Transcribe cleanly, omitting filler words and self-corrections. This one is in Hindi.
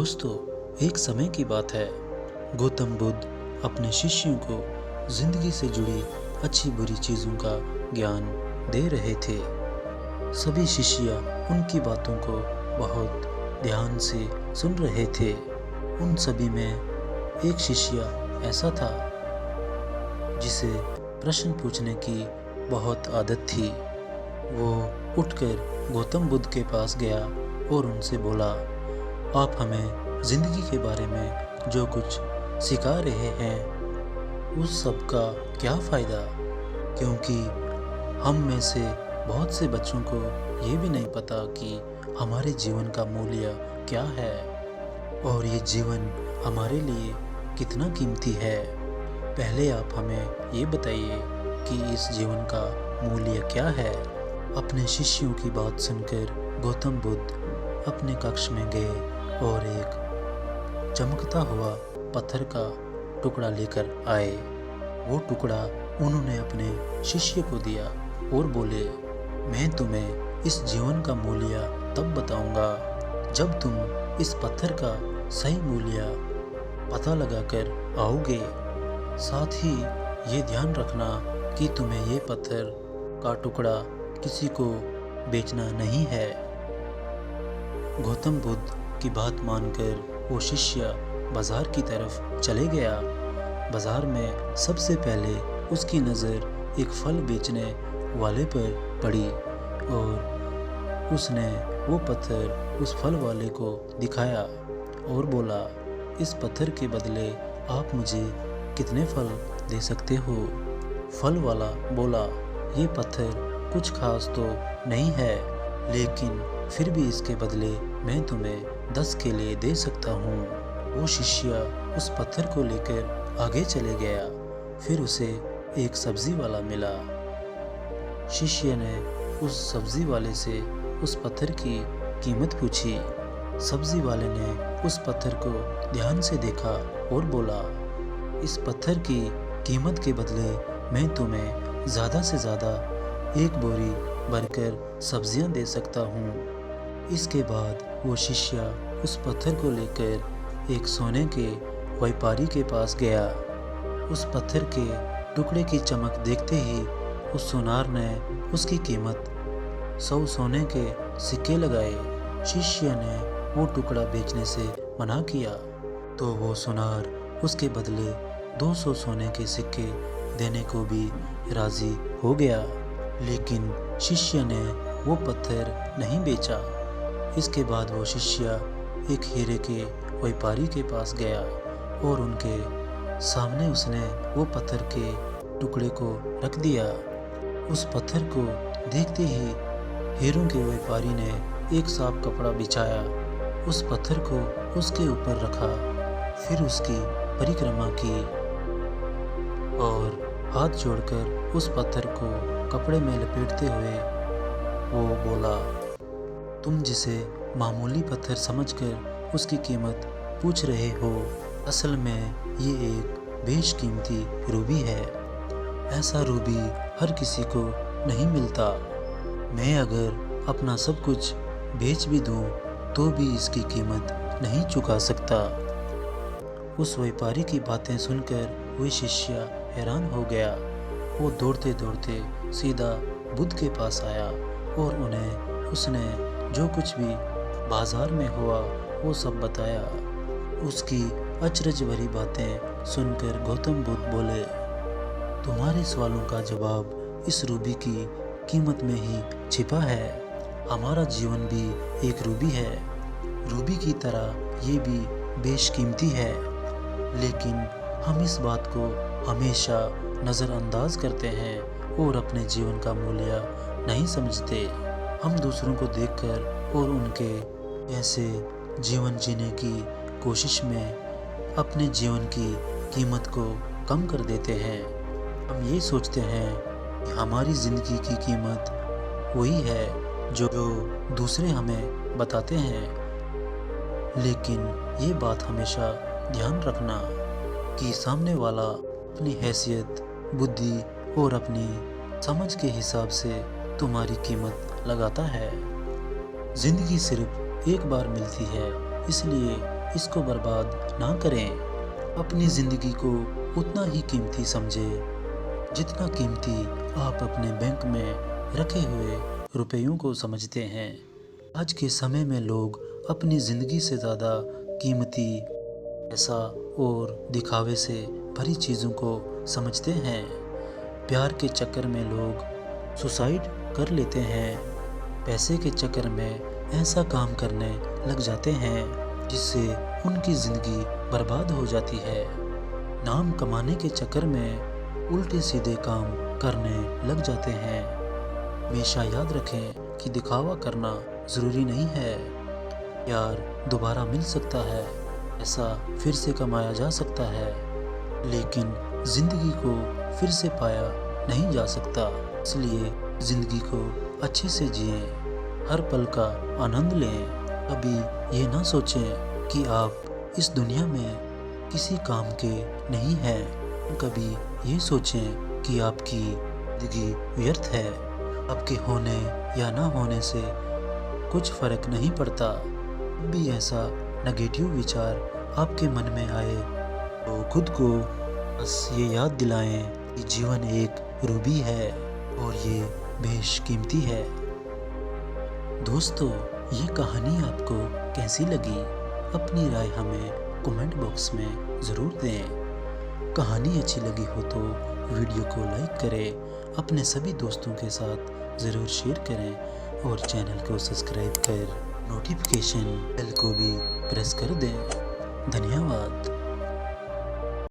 दोस्तों, एक समय की बात है। गौतम बुद्ध अपने शिष्यों को जिंदगी से जुड़ी अच्छी बुरी चीज़ों का ज्ञान दे रहे थे। सभी शिष्य उनकी बातों को बहुत ध्यान से सुन रहे थे। उन सभी में एक शिष्य ऐसा था जिसे प्रश्न पूछने की बहुत आदत थी। वो उठकर गौतम बुद्ध के पास गया और उनसे बोला, आप हमें जिंदगी के बारे में जो कुछ सिखा रहे हैं उस सब का क्या फ़ायदा, क्योंकि हम में से बहुत से बच्चों को ये भी नहीं पता कि हमारे जीवन का मूल्य क्या है और ये जीवन हमारे लिए कितना कीमती है। पहले आप हमें ये बताइए कि इस जीवन का मूल्य क्या है। अपने शिष्यों की बात सुनकर गौतम बुद्ध अपने कक्ष में गए और एक चमकता हुआ पत्थर का टुकड़ा लेकर आए। वो टुकड़ा उन्होंने अपने शिष्य को दिया और बोले, मैं तुम्हें इस जीवन का मूल्य तब बताऊंगा जब तुम इस पत्थर का सही मूल्य पता लगाकर आओगे। साथ ही ये ध्यान रखना कि तुम्हें ये पत्थर का टुकड़ा किसी को बेचना नहीं है। गौतम बुद्ध की बात मानकर वो शिष्य बाजार की तरफ चले गया। बाजार में सबसे पहले उसकी नज़र एक फल बेचने वाले पर पड़ी और उसने वो पत्थर उस फल वाले को दिखाया और बोला, इस पत्थर के बदले आप मुझे कितने फल दे सकते हो। फल वाला बोला, ये पत्थर कुछ खास तो नहीं है, लेकिन फिर भी इसके बदले मैं तुम्हें 10 केले दे सकता हूँ। वो शिष्य उस पत्थर को लेकर आगे चले गया। फिर उसे एक सब्जी वाला मिला। शिष्य ने उस सब्जी वाले से उस पत्थर की कीमत पूछी। सब्जी वाले ने उस पत्थर को ध्यान से देखा और बोला, इस पत्थर की कीमत के बदले मैं तुम्हें ज़्यादा से ज़्यादा 1 बोरी भरकर सब्जियां दे सकता हूँ। इसके बाद वो शिष्य उस पत्थर को लेकर एक सोने के व्यापारी के पास गया। उस पत्थर के टुकड़े की चमक देखते ही उस सुनार ने उसकी कीमत 100 सोने के सिक्के लगाए। शिष्य ने वो टुकड़ा बेचने से मना किया तो वो सुनार उसके बदले 200 सोने के सिक्के देने को भी राजी हो गया, लेकिन शिष्य ने वो पत्थर नहीं बेचा। इसके बाद वो शिष्य एक हीरे के व्यापारी के पास गया और उनके सामने उसने वो पत्थर के टुकड़े को रख दिया। उस पत्थर को देखते ही हीरों के व्यापारी ने एक साफ कपड़ा बिछाया, उस पत्थर को उसके ऊपर रखा, फिर उसकी परिक्रमा की और हाथ जोड़कर उस पत्थर को कपड़े में लपेटते हुए वो बोला, तुम जिसे मामूली पत्थर समझकर उसकी कीमत पूछ रहे हो, असल में ये एक बेशकीमती रूबी है। ऐसा रूबी हर किसी को नहीं मिलता। मैं अगर अपना सब कुछ बेच भी दूं तो भी इसकी कीमत नहीं चुका सकता। उस व्यापारी की बातें सुनकर वह शिष्य हैरान हो गया। वो दौड़ते दौड़ते सीधा बुद्ध के पास आया और उन्हें उसने जो कुछ भी बाजार में हुआ वो सब बताया। उसकी अचरज भरी बातें सुनकर गौतम बुद्ध बोले, तुम्हारे सवालों का जवाब इस रूबी की कीमत में ही छिपा है। हमारा जीवन भी एक रूबी है। रूबी की तरह ये भी बेशकीमती है, लेकिन हम इस बात को हमेशा नज़रअंदाज करते हैं और अपने जीवन का मूल्य नहीं समझते। हम दूसरों को देखकर और उनके जैसे जीवन जीने की कोशिश में अपने जीवन की कीमत को कम कर देते हैं। हम ये सोचते हैं कि हमारी ज़िंदगी की कीमत वही है जो दूसरे हमें बताते हैं, लेकिन ये बात हमेशा ध्यान रखना कि सामने वाला अपनी हैसियत, बुद्धि और अपनी समझ के हिसाब से तुम्हारी कीमत लगाता है। जिंदगी सिर्फ एक बार मिलती है, इसलिए इसको बर्बाद ना करें। अपनी ज़िंदगी को उतना ही कीमती समझें जितना कीमती आप अपने बैंक में रखे हुए रुपयों को समझते हैं। आज के समय में लोग अपनी ज़िंदगी से ज़्यादा कीमती पैसा और दिखावे से भरी चीज़ों को समझते हैं। प्यार के चक्कर में लोग सुसाइड कर लेते हैं। पैसे के चक्कर में ऐसा काम करने लग जाते हैं जिससे उनकी ज़िंदगी बर्बाद हो जाती है। नाम कमाने के चक्कर में उल्टे सीधे काम करने लग जाते हैं। हमेशा याद रखें कि दिखावा करना ज़रूरी नहीं है। प्यार दोबारा मिल सकता है, ऐसा फिर से कमाया जा सकता है, लेकिन ज़िंदगी को फिर से पाया नहीं जा सकता। इसलिए ज़िंदगी को अच्छे से जिएं, हर पल का आनंद लें। कभी ये ना सोचें कि आप इस दुनिया में किसी काम के नहीं हैं। कभी ये सोचें कि आपकी ज़िंदगी व्यर्थ है। आपके होने या ना होने से कुछ फ़र्क नहीं पड़ता। भी ऐसा नेगेटिव विचार आपके मन में आए तो खुद को बस ये याद दिलाएं कि जीवन एक रूबी है और ये बेशकीमती है। दोस्तों, ये कहानी आपको कैसी लगी? अपनी राय हमें कमेंट बॉक्स में ज़रूर दें। कहानी अच्छी लगी हो तो वीडियो को लाइक करें, अपने सभी दोस्तों के साथ ज़रूर शेयर करें और चैनल को सब्सक्राइब कर नोटिफिकेशन बेल को भी प्रेस कर दें। धन्यवाद।